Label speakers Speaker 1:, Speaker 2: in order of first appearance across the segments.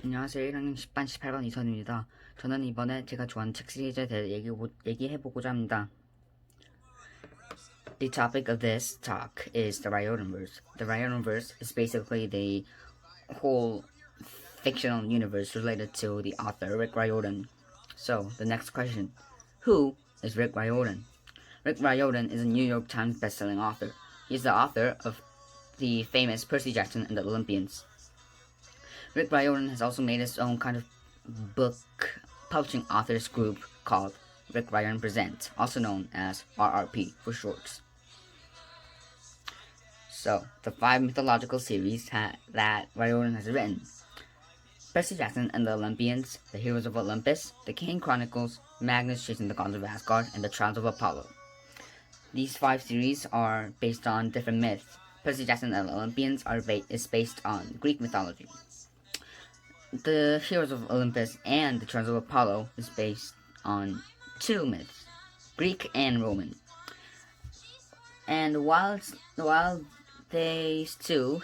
Speaker 1: 안녕하세요. 1학년 10반 18번 이선입니다. 저는 이번에 제가 좋아하는 책 시리즈에 대해 얘기해보고자 합니다. The topic of this talk is the Riordanverse. The Riordanverse is basically the whole fictional universe related to the author Rick Riordan. So, the next question. Who is Rick Riordan? Rick Riordan is a New York Times bestselling author. He is the author of the famous Percy Jackson and the Olympians. Rick Riordan has also made his own kind of book publishing authors group called Rick Riordan Presents, also known as RRP for short. So, the 5 mythological series that Riordan has written: Percy Jackson and the Olympians, The Heroes of Olympus, The Kane Chronicles, Magnus Chasing the Gods of Asgard, and The Trials of Apollo. These 5 series are based on different myths. Percy Jackson and the Olympians is based on Greek mythology. The Heroes of Olympus and the Trials of Apollo is based on 2 myths, Greek and Roman. And while these two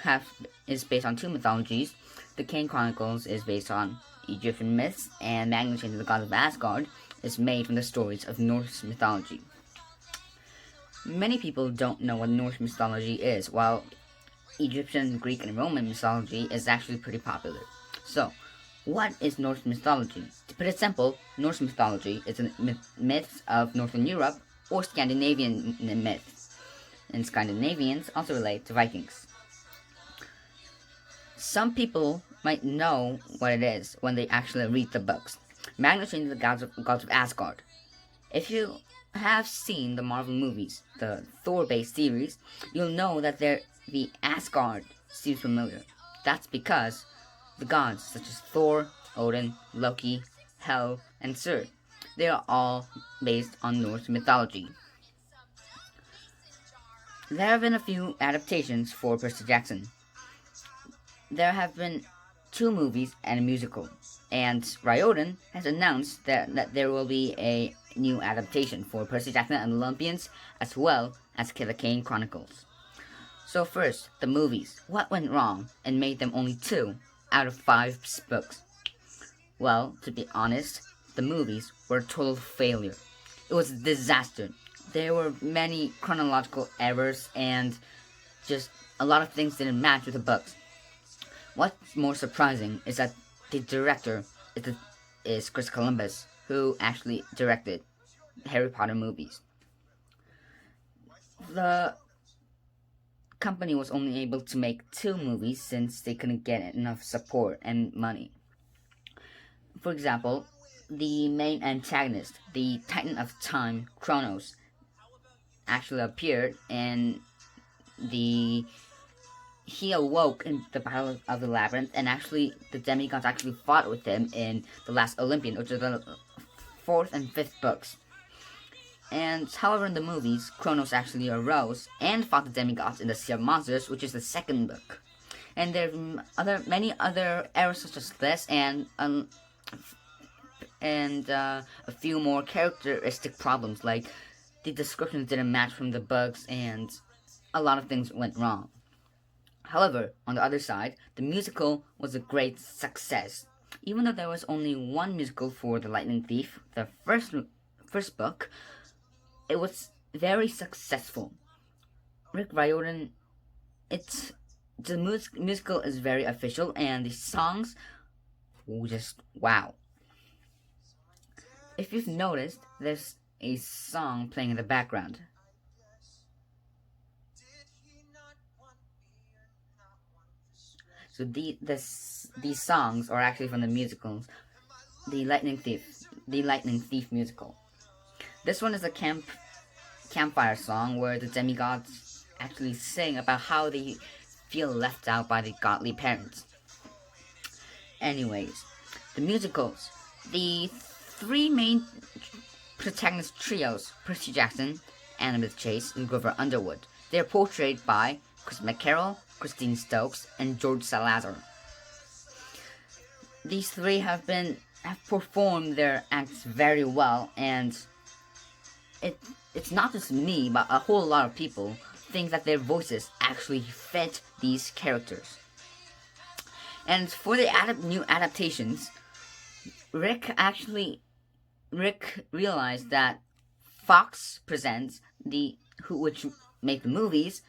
Speaker 1: is based on 2 mythologies, the Kane Chronicles is based on Egyptian myths, and Magnus Chasing the Gods of Asgard is made from the stories of Norse mythology. Many people don't know what Norse mythology is, while Egyptian, Greek, and Roman mythology is actually pretty popular. So, what is Norse mythology? To put it simple, Norse mythology is the myths of Northern Europe or Scandinavian myths, and Scandinavians also relate to Vikings. Some people might know what it is when they actually read the books. Magnus Chasing the Gods of Asgard. If you have seen the Marvel movies, the Thor-based series, you'll know that the Asgard seems familiar. That's because the gods such as Thor, Odin, Loki, Hel, and Sur, they are all based on Norse mythology. There have been a few adaptations for Percy Jackson. There have been 2 movies and a musical, and Riordan has announced that there will be a new adaptation for Percy Jackson and the Olympians, as well as The Kane Chronicles. So first, the movies. What went wrong and made them only 2 out of 5 books? Well, to be honest, the movies were a total failure. It was a disaster. There were many chronological errors, and just a lot of things didn't match with the books. What's more surprising is that the director is Chris Columbus, who actually directed Harry Potter movies. The company was only able to make 2 movies since they couldn't get enough support and money. For example, the main antagonist, the Titan of Time, Kronos, actually appeared and he awoke in the Battle of the Labyrinth, and actually the demigods actually fought with him in The Last Olympian, which are the 4th and 5th books. And however, in the movies, Kronos actually arose and fought the demigods in the Sea of Monsters, which is the 2nd book. And there are many other errors such as this, and a few more characteristic problems, like the descriptions didn't match from the books, and a lot of things went wrong. However, on the other side, the musical was a great success. Even though there was only 1 musical for The Lightning Thief, the first book, it was very successful. Rick Riordan, the musical is very official, and the songs, just wow. If you've noticed, there's a song playing in the background. So these songs are actually from the musicals, The Lightning Thief musical. This one is a campfire song where the demigods actually sing about how they feel left out by the godly parents. Anyways, the musicals. The 3 main protagonist trios, Percy Jackson, Annabeth Chase, and Grover Underwood, they are portrayed by Chris McCarroll, Christine Stokes, and George Salazar. These 3 have performed their acts very well, and it's not just me, but a whole lot of people think that their voices actually fit these characters. And for the new adaptations, Rick realized that Fox presents which make the movies.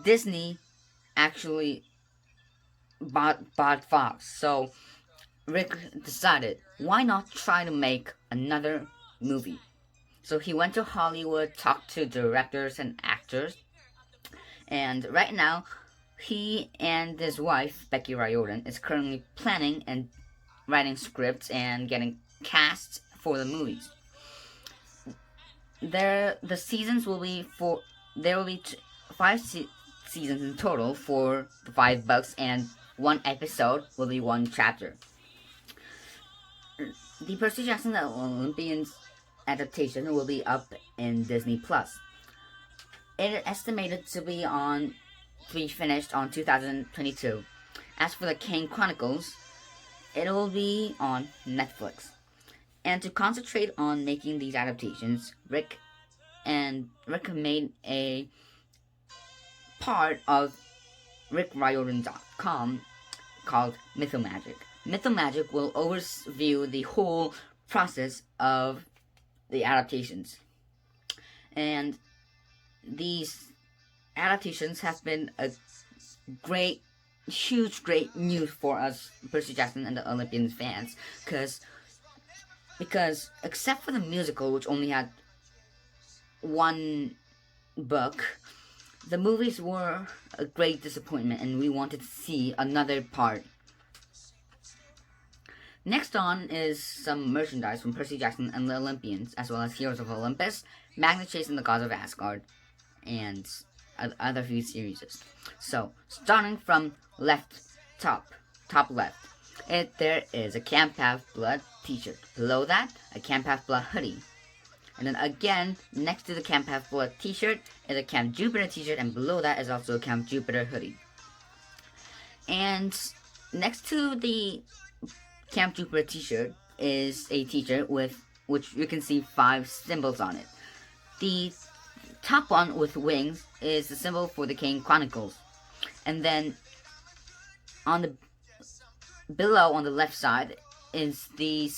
Speaker 1: Disney actually bought Fox, so Rick decided, why not try to make another movie? So he went to Hollywood, talked to directors and actors, and right now, he and his wife, Becky Riordan, is currently planning and writing scripts and getting cast for the movies. The seasons will be there will be five seasons in total for $5, and one episode will be one chapter. The Percy Jackson and the Olympians adaptation will be up in Disney Plus. It is estimated to be finished on 2022. As for the Kane Chronicles, it will be on Netflix. And to concentrate on making these adaptations, Rick made a part of RickRiordan.com called Mythomagic. Mythomagic will overview the whole process of the adaptations. And these adaptations have been a great news for us Percy Jackson and the Olympians fans, because except for the musical, which only had one book, the movies were a great disappointment, and we wanted to see another part. Next on is some merchandise from Percy Jackson and the Olympians, as well as Heroes of Olympus, Magna Chase and the Gods of Asgard, and other few series. So, starting from top left, there is a Camp Half-Blood t-shirt. Below that, a Camp Half-Blood hoodie. And then again, next to the Camp Half-Blood t-shirt is a Camp Jupiter t-shirt, and below that is also a Camp Jupiter hoodie. And next to the Camp Jupiter t-shirt is a t-shirt with which you can see 5 symbols on it. The top one with wings is the symbol for the Kane Chronicles. And then below on the left side is the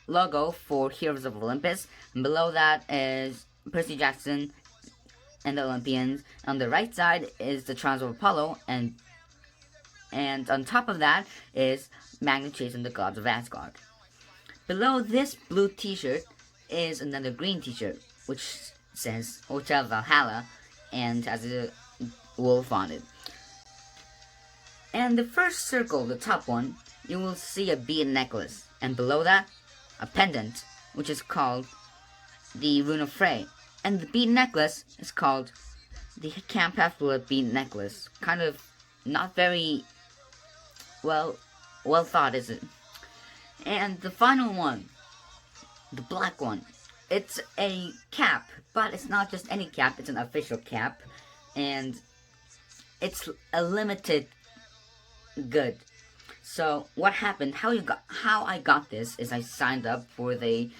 Speaker 1: logo for Heroes of Olympus, and below that is Percy Jackson and the Olympians. On the right side is the Trials of Apollo, and on top of that is Magna Chase and the Gods of Asgard. Below this blue t-shirt is another green t-shirt, which says Hotel Valhalla and has a wolf on it. And the first circle, the top one, you will see a bead necklace, and below that, a pendant, which is called the Rune of Frey. And the bead necklace is called the Camp Half-Blood bead necklace. Kind of not very well thought, is it? And the final one, the black one, it's a cap, but it's not just any cap, it's an official cap, and it's a limited good. So what happened, how I got this is I signed up for the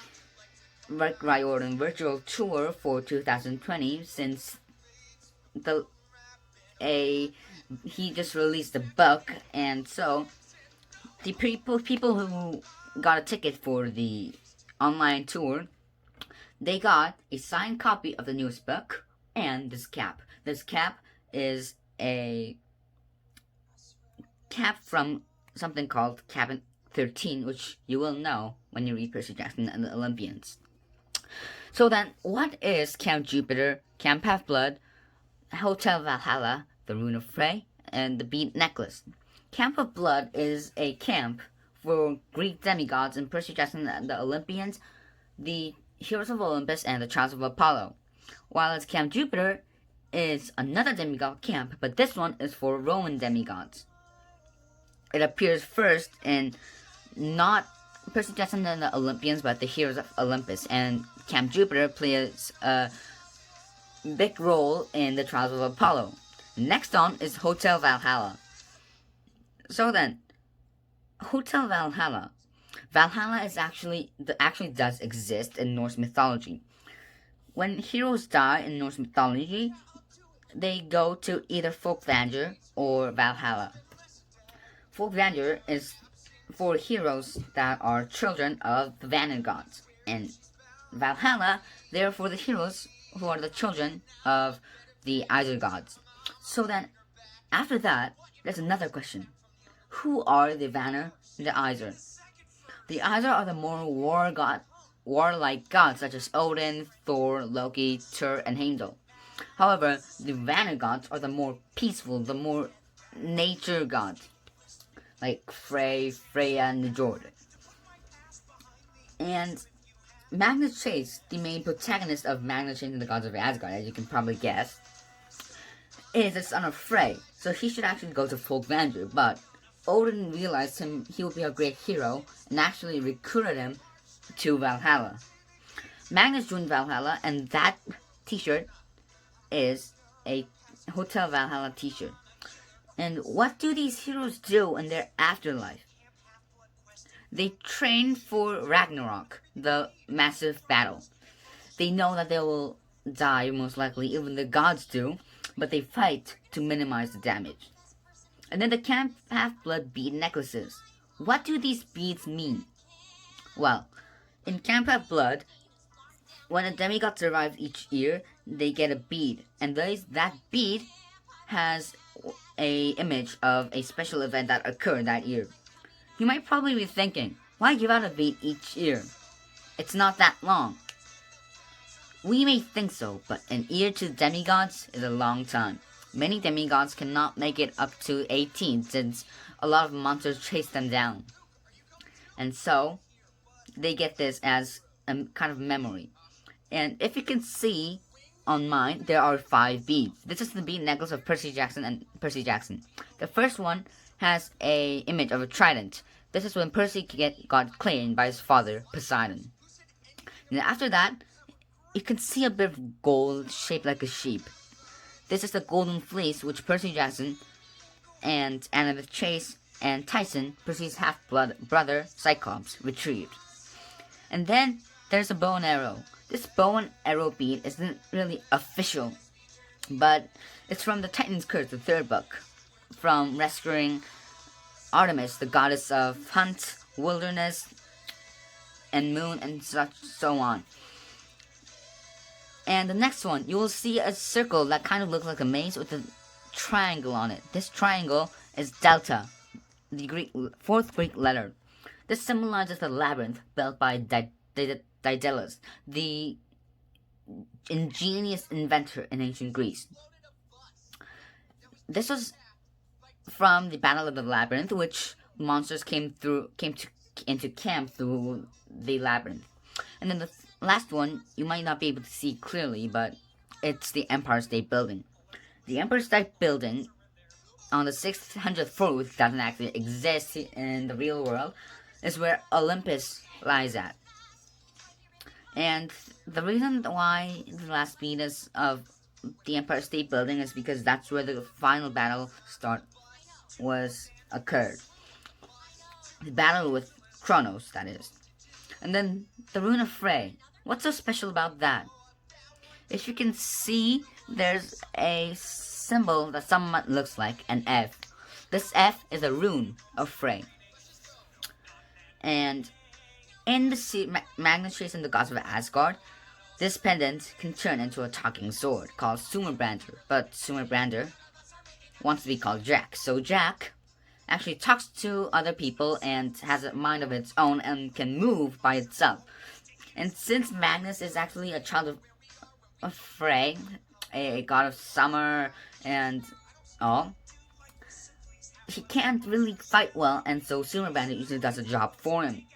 Speaker 1: Rick Riordan virtual tour for 2020, since he just released a book, and so the people who got a ticket for the online tour, they got a signed copy of the newest book and this cap. This cap is a cap from something called Cabin 13, which you will know when you read Percy Jackson and the Olympians. So then, what is Camp Jupiter, Camp Half-Blood, Hotel Valhalla, the Rune of Frey, and the bead necklace? Camp of Blood is a camp for Greek demigods in Percy Jackson and the Olympians, the Heroes of Olympus, and the Trials of Apollo. While Camp Jupiter is another demigod camp, but this one is for Roman demigods. It appears first in not Percy Jackson and the Olympians, but the Heroes of Olympus, and Camp Jupiter plays a big role in the Trials of Apollo. Next on is Hotel Valhalla. So then, Hotel Valhalla. Valhalla is actually does exist in Norse mythology. When heroes die in Norse mythology, they go to either Folkvanger or Valhalla. Folkvanger is for heroes that are children of the Vanir gods, and Valhalla, they're for the heroes who are the children of the Aesir gods. So then, after that, there's another question. Who are the Vanir and the Aesir? The Aesir are the more warlike gods such as Odin, Thor, Loki, Tyr, and Heimdall. However, the Vanir gods are the more peaceful, the more nature gods, like Freya, and Njord. And Magnus Chase, the main protagonist of Magnus Chase and the Gods of Asgard, as you can probably guess, is the son of Frey, so he should actually go to Folkvanger, but Odin realized he would be a great hero and actually recruited him to Valhalla. Magnus joined Valhalla, and that t-shirt is a Hotel Valhalla t-shirt. And what do these heroes do in their afterlife? They train for Ragnarok, the massive battle. They know that they will die, most likely, even the gods do, but they fight to minimize the damage. And then the Camp Half-Blood bead necklaces. What do these beads mean? Well, in Camp Half-Blood, when a demigod survives each year, they get a bead, and that bead has a image of a special event that occurred that year. You might probably be thinking, why give out a bead each year? It's not that long. We may think so, but an year to demigods is a long time. Many demigods cannot make it up to 18 since a lot of monsters chase them down. And so, they get this as a kind of memory. And if you can see on mine, there are 5 beads. This is the bead necklace of Percy Jackson and Percy Jackson. The first one has a image of a trident. This is when Percy got claimed by his father, Poseidon. And after that, you can see a bit of gold shaped like a sheep. This is the golden fleece which Percy Jackson and Annabeth Chase and Tyson, Percy's half-blood brother, Cyclops, retrieved. And then there's a bow and arrow. This bow and arrow bead isn't really official, but it's from the Titan's Curse, the 3rd book, from rescuing Artemis, the goddess of hunt, wilderness, and moon, and so on. And the next one, you will see a circle that kind of looks like a maze with a triangle on it. This triangle is Delta, the 4th Greek letter. This symbolizes the labyrinth built by Daedalus, the ingenious inventor in ancient Greece. This was from the Battle of the Labyrinth, which monsters came into camp through the labyrinth. And then the last one, you might not be able to see clearly, but it's the Empire State Building. The Empire State Building on the 600th floor, which doesn't actually exist in the real world, is where Olympus lies at. And the reason why the last beat is of the Empire State Building is because that's where the final battle occurred. The battle with Kronos, that is. And then the Rune of Frey. What's so special about that? If you can see, there's a symbol that somewhat looks like an F. This F is a rune of Frey. And in the Magnus Chase and the Gods of Asgard, this pendant can turn into a talking sword called Sumerbrander. But Sumerbrander wants to be called Jack. So Jack actually talks to other people and has a mind of its own and can move by itself. And since Magnus is actually a child of Frey, a god of summer and all, he can't really fight well, and so Sumerbrander usually does a job for him.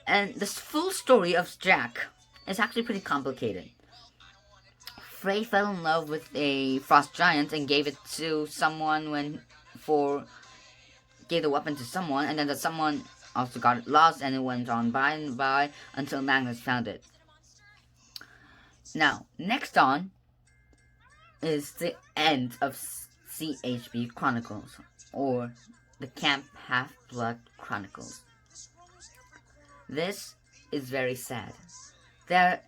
Speaker 1: And this full story of Jack is actually pretty complicated. Frey fell in love with a frost giant and gave it to someone gave the weapon to someone, and then the someone also got it lost, and it went on by and by until Magnus found it. Now, next on is the end of CHB Chronicles, or the Camp Half-Blood Chronicles. This is very sad. The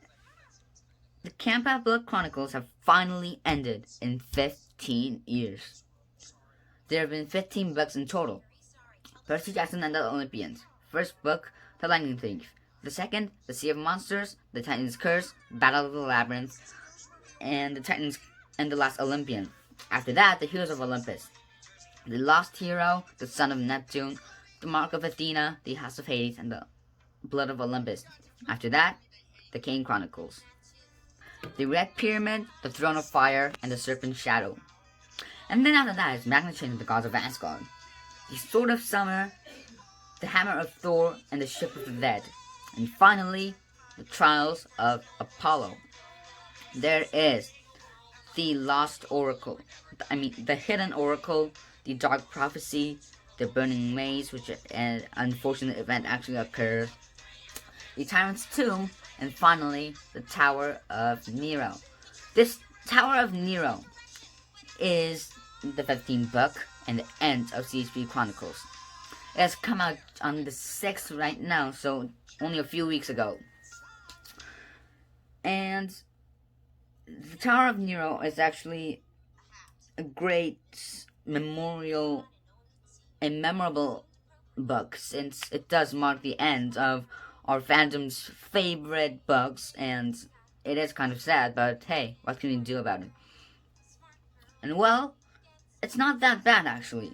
Speaker 1: Camp Half-Blood Chronicles have finally ended in 15 years. There have been 15 books in total. Percy Jackson and the Olympians. First book, The Lightning Thief. The second, The Sea of Monsters, The Titan's Curse, Battle of the Labyrinth, and the Titans and the Last Olympian. After that, The Heroes of Olympus. The Lost Hero, The Son of Neptune, The Mark of Athena, The House of Hades, and The Blood of Olympus. After that, The Kane Chronicles. The Red Pyramid, The Throne of Fire, and The Serpent's Shadow. And then after that is Magna Chain of the Gods of Asgard, The Sword of Summer, The Hammer of Thor, and The Ship of the Dead. And finally, The Trials of Apollo. There is The Lost Oracle, The Hidden Oracle, The Dark Prophecy, The Burning Maze, which an unfortunate event actually occurred, The Tyrant's Tomb, and finally, The Tower of Nero. This Tower of Nero is the 15th book and the end of CHP Chronicles. It has come out on the 6th right now, so only a few weeks ago. And the Tower of Nero is actually a great memorial and memorable book, since it does mark the end of our fandom's favorite books, and it is kind of sad, but hey, what can you do about it? And well, it's not that bad actually.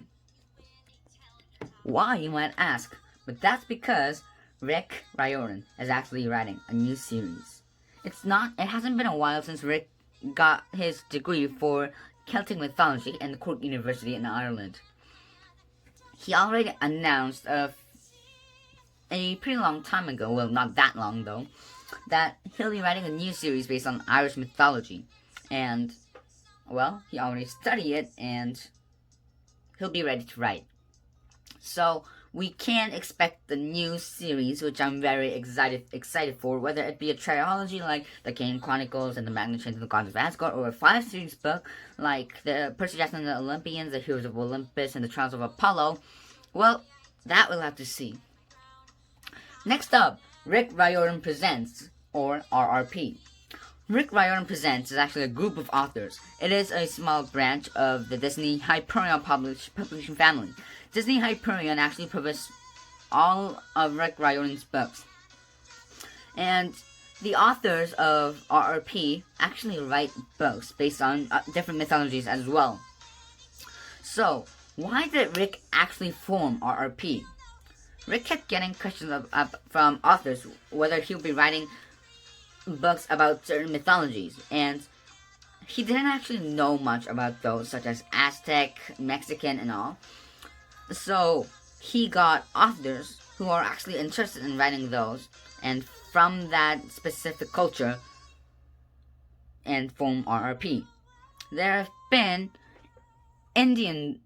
Speaker 1: Why, you might ask? But that's because Rick Riordan is actually writing a new series. It hasn't been a while since Rick got his degree for Celtic mythology in the Cork University in Ireland. He already announced a pretty long time ago, well, not that long though, that he'll be writing a new series based on Irish mythology. And, well, he already studied it, and he'll be ready to write. So, we can expect the new series, which I'm very excited for, whether it be a trilogy like The Kane Chronicles and The Magna Chain of the Gods of Asgard, or a 5-series book like The Percy Jackson and the Olympians, The Heroes of Olympus, and The Trials of Apollo. Well, that we'll have to see. Next up, Rick Riordan Presents, or RRP. Rick Riordan Presents is actually a group of authors. It is a small branch of the Disney Hyperion publishing family. Disney Hyperion actually published all of Rick Riordan's books. And the authors of RRP actually write books based on different mythologies as well. So, why did Rick actually form RRP? Rick kept getting questions from authors whether he'll be writing books about certain mythologies, and he didn't actually know much about those, such as Aztec, Mexican, and all. So he got authors who are actually interested in writing those, and from that specific culture, and form RRP. There have been Indian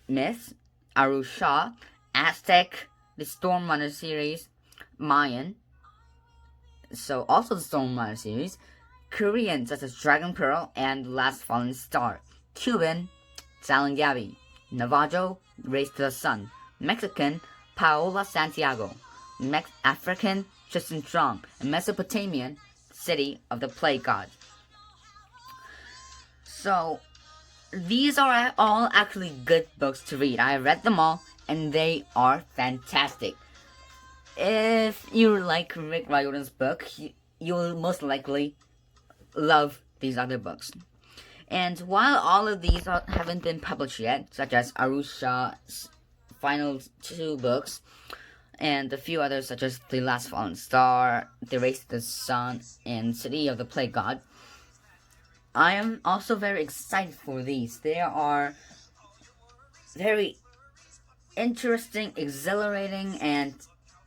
Speaker 1: myths, Arusha, Aztec, the Storm Runner series, Mayan, so also the Storm Runner series, Korean such as Dragon Pearl and Last Fallen Star, Cuban, Salangavi, Navajo, Race to the Sun, Mexican, Paola Santiago, African, Tristan Strong, and Mesopotamian, City of the Plague God. So, these are all actually good books to read. I have read them all, and they are fantastic. If you like Rick Riordan's book, you'll most likely love these other books. And while all of these haven't been published yet, such as Arusha's final 2 books, and a few others such as The Last Fallen Star, The Race to the Sun, and City of the Plague God, I am also very excited for these. They are very interesting, exhilarating, and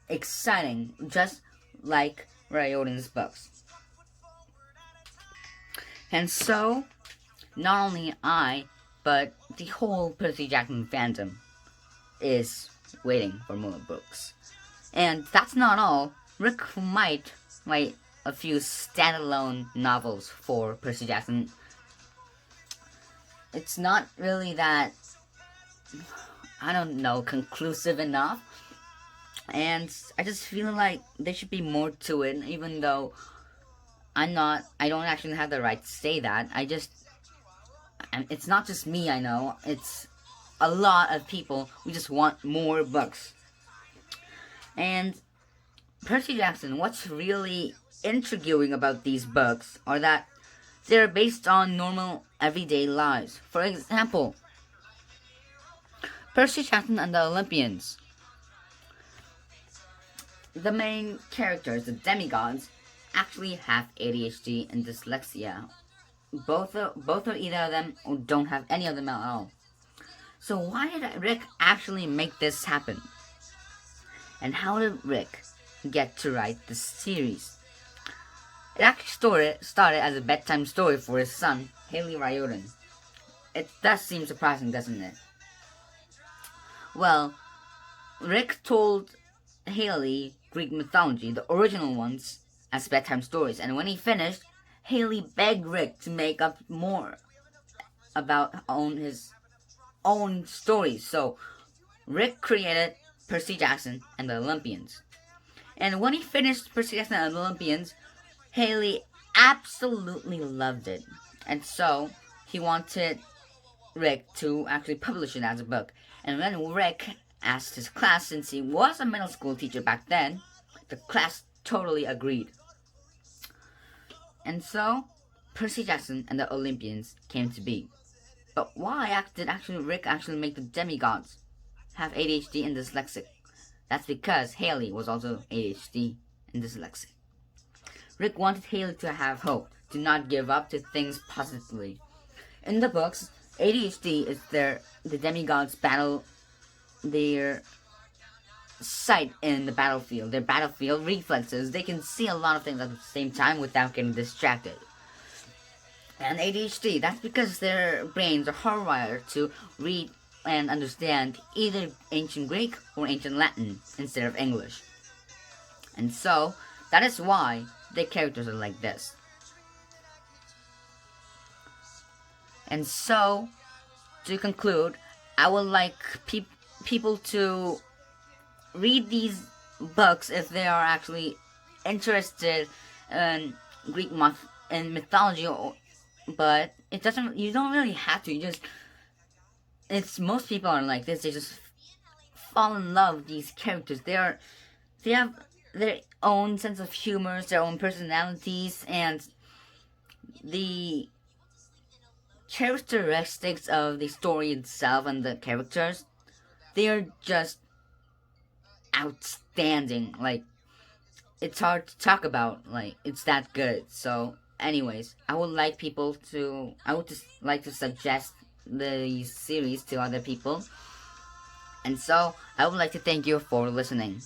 Speaker 1: exciting, just like Riordan's books. And so, not only I, but the whole Percy Jackson fandom is waiting for more books. And that's not all. Rick might write a few standalone novels for Percy Jackson. It's not really that, I don't know, conclusive enough. And I just feel like there should be more to it, even though I don't actually have the right to say that. It's not just me, I know. It's a lot of people who just want more books. And Percy Jackson, what's really intriguing about these books are that they're based on normal everyday lives. For example, Percy Jackson and the Olympians. The main characters, the demigods, actually have ADHD and dyslexia. Both or either of them don't have any of them at all. So why did Rick actually make this happen? And how did Rick get to write this series? It actually started as a bedtime story for his son, Haley Riordan. It does seem surprising, doesn't it? Well, Rick told Haley Greek mythology, the original ones, as bedtime stories, and when he finished, Haley begged Rick to make up more about his own stories. So Rick created Percy Jackson and the Olympians. And when he finished Percy Jackson and the Olympians, Haley absolutely loved it. And so he wanted Rick to actually publish it as a book. And when Rick asked his class, since he was a middle school teacher back then, the class totally agreed. And so Percy Jackson and the Olympians came to be. But why did Rick actually make the demigods have ADHD and dyslexic? That's because Haley was also ADHD and dyslexic. Rick wanted Haley to have hope, to not give up, to things positively. In the books, ADHD is the demigods battle their sight in the battlefield, their battlefield reflexes. They can see a lot of things at the same time without getting distracted. And ADHD, that's because their brains are hardwired to read and understand either ancient Greek or ancient Latin instead of English. And so, that is why their characters are like this. And so, to conclude, I would like people to read these books if they are actually interested in Greek mythology, but you don't really have to. Most people are like this. They just fall in love with these characters. They have their own sense of humor, their own personalities, and the characteristics of the story itself and the characters, they are just outstanding. Like, it's hard to talk about. Like, it's that good. So, anyways, I would just like to suggest the series to other people. And so, I would like to thank you for listening.